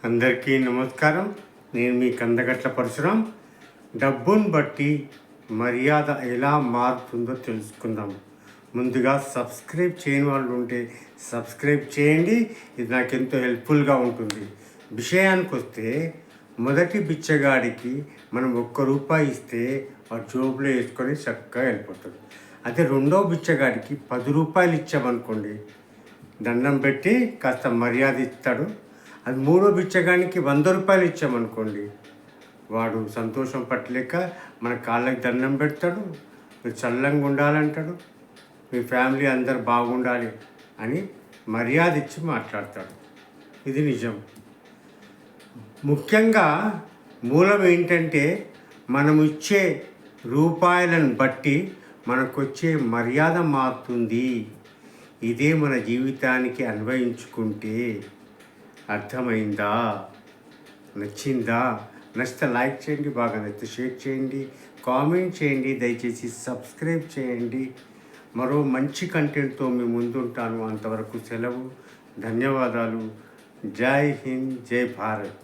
అందరికీ నమస్కారం. నేను మీ కందగట్ల పరశురాం. డబ్బును బట్టి మర్యాద ఎలా మారుతుందో తెలుసుకుందాం. ముందుగా సబ్స్క్రైబ్ చేయని వాళ్ళు ఉంటే సబ్స్క్రైబ్ చేయండి. ఇది నాకు ఎంతో హెల్ప్ఫుల్గా ఉంటుంది. విషయానికి వస్తే, మొదటి బిచ్చగాడికి మనం ₹1 ఇస్తే ఆ జోబులో వేసుకొని చక్కగా వెళ్ళిపోతాడు. అదే రెండో బిచ్చగాడికి ₹10 ఇచ్చామనుకోండి, దండం పెట్టి కాస్త మర్యాద ఇస్తాడు. అది మూడో బిచ్చగానికి ₹100 ఇచ్చామనుకోండి, వాడు సంతోషం పట్టలేక మన కాళ్ళకి దండం పెడతాడు. మీరు చల్లంగా ఉండాలంటాడు, మీ ఫ్యామిలీ అందరు బాగుండాలి అని మర్యాద ఇచ్చి మాట్లాడతాడు. ఇది నిజం. ముఖ్యంగా మూలం ఏంటంటే, మనం ఇచ్చే రూపాయలను బట్టి మనకు వచ్చే మర్యాద మారుతుంది. ఇదే మన జీవితానికి అన్వయించుకుంటే అర్థమైందా? నచ్చిందా? నచ్చితే లైక్ చేయండి, బాగా నచ్చితే షేర్ చేయండి, కామెంట్ చేయండి, దయచేసి సబ్స్క్రైబ్ చేయండి. మరో మంచి కంటెంట్తో మీ ముందుంటాను. అంతవరకు సెలవు. ధన్యవాదాలు. జై హింద్, జై భారత్.